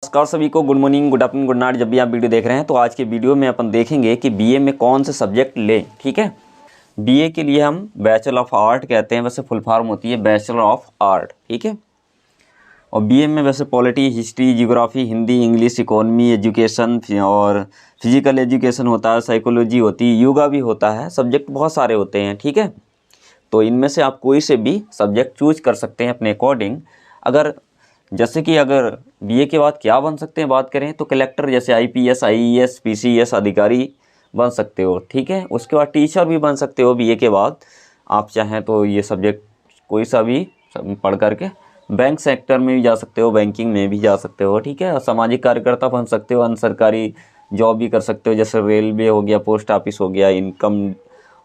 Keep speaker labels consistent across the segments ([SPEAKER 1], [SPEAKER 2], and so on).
[SPEAKER 1] नमस्कार सभी को, good morning, good afternoon, good night, जब भी आप वीडियो देख रहे हैं। तो आज के वीडियो में अपन देखेंगे कि बीए में कौन से सब्जेक्ट लें। ठीक है, बीए के लिए हम बैचलर ऑफ आर्ट कहते हैं, वैसे फुल फॉर्म होती है बैचलर ऑफ आर्ट। ठीक है, और बीए में वैसे polity, history, geography, Hindi, English, economy, education और फिजिकल एजुकेशन होता है, साइकोलॉजी होती है, योगा भी होता है, सब्जेक्ट बहुत सारे होते हैं। ठीक है, तो इनमें से आप कोई से भी सब्जेक्ट चूज कर सकते हैं अपने अकॉर्डिंग। जैसे कि अगर बीए के बाद क्या बन सकते हैं बात करें तो कलेक्टर, जैसे आईपीएस, आईएएस, पीसीएस अधिकारी बन सकते हो। ठीक है, उसके बाद टीचर भी बन सकते हो बीए के बाद। आप चाहें तो ये सब्जेक्ट कोई सा भी पढ़ करके बैंक सेक्टर में भी जा सकते हो, बैंकिंग में भी जा सकते हो। ठीक है, सामाजिक कार्यकर्ता बन सकते हो, अन्य सरकारी जॉब भी कर सकते हो, जैसे रेलवे हो गया, पोस्ट ऑफिस हो गया, इनकम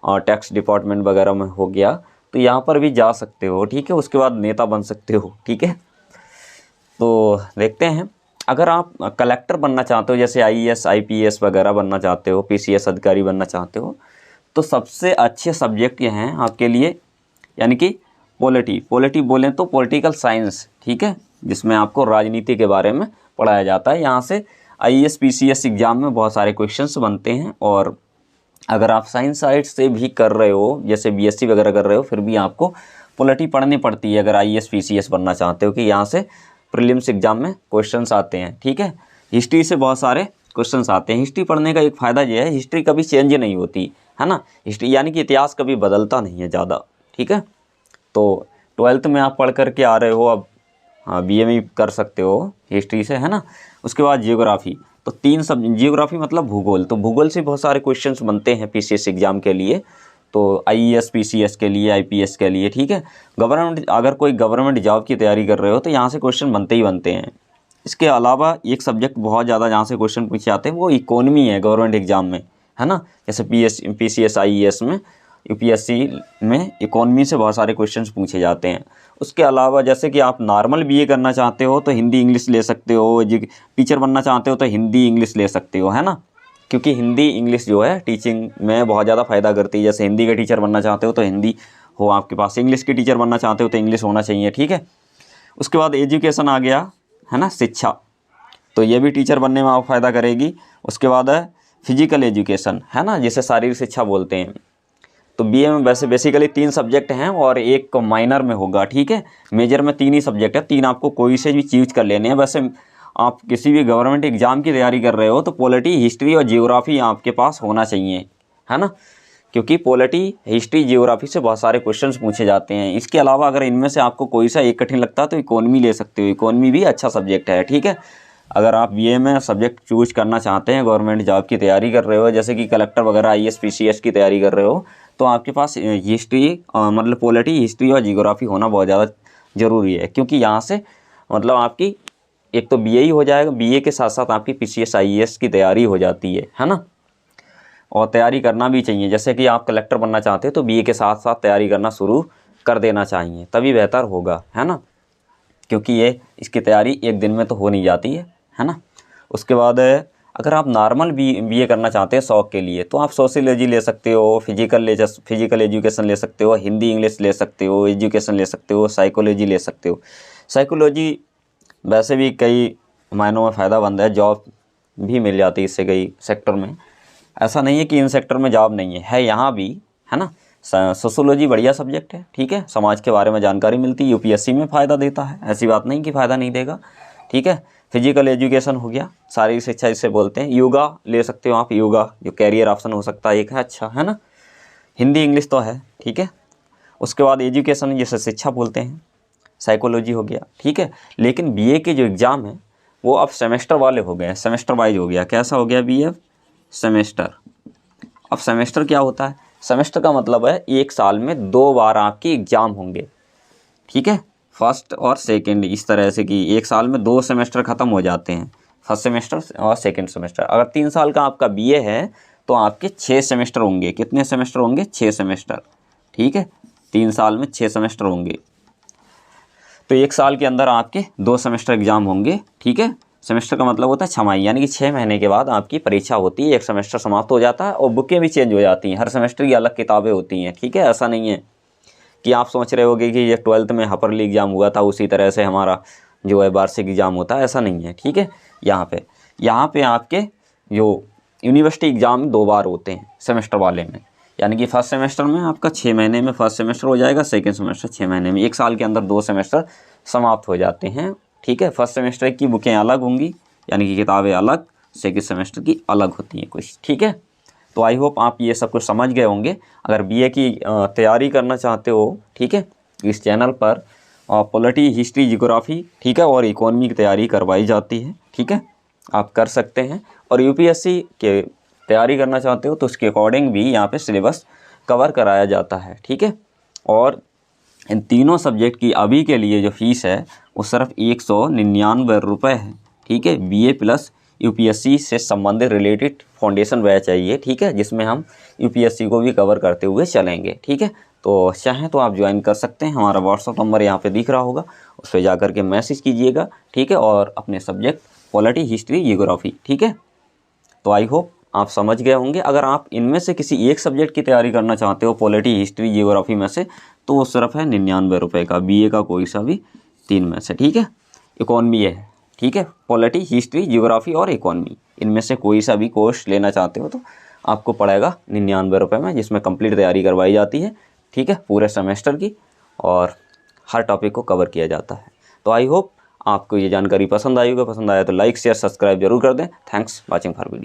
[SPEAKER 1] और टैक्स डिपार्टमेंट वगैरह में हो गया, तो यहाँ पर भी जा सकते हो। ठीक है, उसके बाद नेता बन सकते हो। ठीक है, तो देखते हैं, अगर आप कलेक्टर बनना चाहते हो, जैसे आईएएस, आईपीएस वगैरह बनना चाहते हो, पीसीएस अधिकारी बनना चाहते हो, तो सबसे अच्छे सब्जेक्ट ये हैं आपके लिए, यानी कि पॉलिटी बोलें तो पॉलिटिकल साइंस। ठीक है, जिसमें आपको राजनीति के बारे में पढ़ाया जाता है। यहाँ से आईएएस, पीसीएस एग्जाम में बहुत सारे क्वेश्चंस बनते हैं। और अगर आप साइंस साइड से भी कर रहे हो, जैसे बीएससी वगैरह कर रहे हो, फिर भी आपको पॉलिटी पढ़नी पड़ती है अगर आईएएस, पीसीएस बनना चाहते हो, कि यहाँ से प्रीलिम्स एग्जाम में क्वेश्चंस आते हैं। ठीक है, हिस्ट्री से बहुत सारे क्वेश्चंस आते हैं। हिस्ट्री पढ़ने का एक फ़ायदा ये है, हिस्ट्री कभी चेंज नहीं होती है ना, हिस्ट्री यानी कि इतिहास कभी बदलता नहीं है ज़्यादा। ठीक है, तो 12th में आप पढ़ करके आ रहे हो, अब हाँ बीए में कर सकते हो हिस्ट्री से, है ना। उसके बाद जियोग्राफी, तो जियोग्राफी मतलब भूगोल, तो भूगोल से बहुत सारे क्वेश्चंस बनते हैं पीसीएस एग्जाम के लिए, तो आईएएस, पीसीएस के लिए, आईपीएस के लिए। ठीक है, अगर कोई गवर्नमेंट जॉब की तैयारी कर रहे हो तो यहाँ से क्वेश्चन बनते ही बनते हैं। इसके अलावा एक सब्जेक्ट बहुत ज़्यादा जहाँ से क्वेश्चन पूछे जाते हैं वो इकोनॉमी है गवर्नमेंट एग्जाम में, है ना। जैसे पीसीएस, आईएएस में, यूपीएससी में इकोनॉमी से बहुत सारे क्वेश्चंस पूछे जाते हैं। उसके अलावा जैसे कि आप नॉर्मल बीए करना चाहते हो तो हिंदी इंग्लिश ले सकते हो, टीचर बनना चाहते हो तो हिंदी इंग्लिश ले सकते हो, है ना, क्योंकि हिंदी इंग्लिश जो है टीचिंग में बहुत ज़्यादा फ़ायदा करती है। जैसे हिंदी के टीचर बनना चाहते हो तो हिंदी हो आपके पास, इंग्लिश के टीचर बनना चाहते हो तो इंग्लिश होना चाहिए। ठीक है, उसके बाद एजुकेशन आ गया, है ना, शिक्षा, तो ये भी टीचर बनने में आप फ़ायदा करेगी। उसके बाद है फिजिकल एजुकेशन, है ना, जिसे शारीरिक शिक्षा बोलते हैं। तो बीए में वैसे बेसिकली 3 सब्जेक्ट हैं और एक माइनर में होगा। ठीक है, मेजर में 3 ही सब्जेक्ट है, 3 आपको कोई से भी चूज कर लेने हैं। वैसे आप किसी भी गवर्नमेंट एग्जाम की तैयारी कर रहे हो तो पॉलिटी, हिस्ट्री और जियोग्राफी आपके पास होना चाहिए, है ना, क्योंकि पॉलिटी, हिस्ट्री, जियोग्राफी से बहुत सारे क्वेश्चंस पूछे जाते हैं। इसके अलावा अगर इनमें से आपको कोई सा एक कठिन लगता है तो इकोनॉमी ले सकते हो, इकोनॉमी भी अच्छा सब्जेक्ट है। ठीक है, अगर आप बीए में सब्जेक्ट चूज करना चाहते हैं, गवर्नमेंट जॉब की तैयारी कर रहे हो, जैसे कि कलेक्टर वगैरह, आईएएस, पीसीएस की तैयारी कर रहे हो, तो आपके पास हिस्ट्री मतलब पॉलिटी, हिस्ट्री और जियोग्राफी होना बहुत ज़्यादा ज़रूरी है, क्योंकि यहाँ से मतलब आपकी एक तो बीए ही हो जाएगा, बीए के साथ साथ आपकी पीसीएस, आईएएस की तैयारी हो जाती है ना। और तैयारी करना भी चाहिए, जैसे कि आप कलेक्टर बनना चाहते हो तो बीए के साथ साथ तैयारी करना शुरू कर देना चाहिए, तभी बेहतर होगा, है ना, क्योंकि ये इसकी तैयारी एक दिन में तो हो नहीं जाती है ना। उसके बाद अगर आप नॉर्मल बीए करना चाहते हैं शौक के लिए तो आप सोशियोलॉजी ले सकते हो, फिजिकल एजुकेशन ले सकते हो, हिंदी इंग्लिश ले सकते हो, एजुकेशन ले सकते हो, साइकोलॉजी ले सकते हो। साइकोलॉजी वैसे भी कई मायनों में फ़ायदामंद है, जॉब भी मिल जाती है इससे कई सेक्टर में। ऐसा नहीं है कि इन सेक्टर में जॉब नहीं है यहाँ भी, है ना। सोशियोलॉजी बढ़िया सब्जेक्ट है। ठीक है, समाज के बारे में जानकारी मिलती है, यूपीएससी में फ़ायदा देता है, ऐसी बात नहीं कि फ़ायदा नहीं देगा। ठीक है, फिजिकल एजुकेशन हो गया, शारीरिक शिक्षा जिसे बोलते हैं। योगा ले सकते हो आप, योगा जो कैरियर ऑप्शन हो सकता है एक है, अच्छा, है ना। हिंदी इंग्लिश तो है, ठीक है। उसके बाद एजुकेशन जिसे शिक्षा बोलते हैं, साइकोलॉजी हो गया। ठीक है, लेकिन बीए के जो एग्ज़ाम है वो अब सेमेस्टर वाले हो गए, सेमेस्टर वाइज हो गया। कैसा हो गया बीए? सेमेस्टर। अब सेमेस्टर क्या होता है? सेमेस्टर का मतलब है एक साल में 2 बार आपके एग्ज़ाम होंगे। ठीक है, फर्स्ट और सेकंड, इस तरह से कि एक साल में 2 सेमेस्टर ख़त्म हो जाते हैं, फर्स्ट सेमेस्टर और सेकंड सेमेस्टर। अगर 3 साल का आपका बीए है तो आपके 6 सेमेस्टर होंगे। कितने सेमेस्टर होंगे? 6 सेमेस्टर। ठीक है, 3 साल में 6 सेमेस्टर होंगे, तो एक साल के अंदर आपके 2 सेमेस्टर एग्जाम होंगे। ठीक है, सेमेस्टर का मतलब होता है छमाही, यानी कि 6 महीने के बाद आपकी परीक्षा होती है, एक सेमेस्टर समाप्त हो जाता है और बुकें भी चेंज हो जाती हैं, हर सेमेस्टर की अलग किताबें होती हैं। ठीक है, ऐसा नहीं है कि आप सोच रहे होगे कि ये 12th में हाफरली एग्ज़ाम हुआ था उसी तरह से हमारा जो है वार्षिक एग्ज़ाम होता है, ऐसा नहीं है। ठीक है, यहाँ पे आपके जो यूनिवर्सिटी एग्ज़ाम 2 बार होते हैं सेमेस्टर वाले में, यानी कि फर्स्ट सेमेस्टर में आपका 6 महीने में फर्स्ट सेमेस्टर हो जाएगा, सेकंड सेमेस्टर 6 महीने में, 1 साल के अंदर 2 सेमेस्टर समाप्त हो जाते हैं। ठीक है, फर्स्ट सेमेस्टर की बुकें अलग होंगी, यानी कि किताबें अलग, सेकंड सेमेस्टर की अलग होती हैं कुछ। ठीक है, तो आई होप आप ये सब कुछ समझ गए होंगे। अगर बीए की तैयारी करना चाहते हो, ठीक है, इस चैनल पर पॉलिटी, हिस्ट्री, जियोग्राफी, ठीक है, और इकोनॉमी की तैयारी करवाई जाती है। ठीक है, आप कर सकते हैं। और यूपीएससी के तैयारी करना चाहते हो तो उसके अकॉर्डिंग भी यहाँ पे सिलेबस कवर कराया जाता है। ठीक है, और इन तीनों सब्जेक्ट की अभी के लिए जो फीस है वो सिर्फ 199 रुपये है। ठीक है, बीए प्लस यूपीएससी से संबंधित रिलेटेड फाउंडेशन बैच चाहिए। ठीक है, जिसमें हम यूपीएससी को भी कवर करते हुए चलेंगे। ठीक है, तो चाहें तो आप ज्वाइन कर सकते हैं। हमारा व्हाट्सअप नंबर यहाँ पे दिख रहा होगा, उस पर जा करके मैसेज कीजिएगा। ठीक है, और अपने सब्जेक्ट पॉलिटी, हिस्ट्री, जियोग्राफी। ठीक है, तो आई होप आप समझ गए होंगे। अगर आप इनमें से किसी एक सब्जेक्ट की तैयारी करना चाहते हो, पॉलिटी, हिस्ट्री, जियोग्राफी में से, तो वो सिर्फ है 99 रुपये का, बीए का कोई सा भी 3 में से। ठीक है, इकोनॉमी है। ठीक है, पॉलिटी, हिस्ट्री, जियोग्राफी और इकोनॉमी, इनमें से कोई सा भी कोर्स लेना चाहते हो तो आपको पड़ेगा 99 रुपये में, जिसमें कंप्लीट तैयारी करवाई जाती है। ठीक है, पूरे सेमेस्टर की, और हर टॉपिक को कवर किया जाता है। तो आई होप आपको ये जानकारी पसंद आई होगा। पसंद आया तो लाइक, शेयर, सब्सक्राइब जरूर कर दें। Thanks watching for video.